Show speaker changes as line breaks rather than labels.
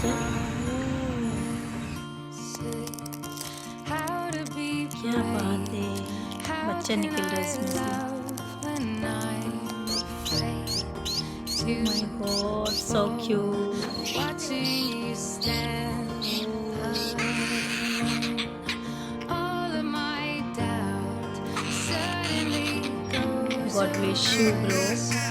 है। क्या बात है, बच्चा निकल रहा है इसमें से। Oh my God, so cute. God bless you, bro.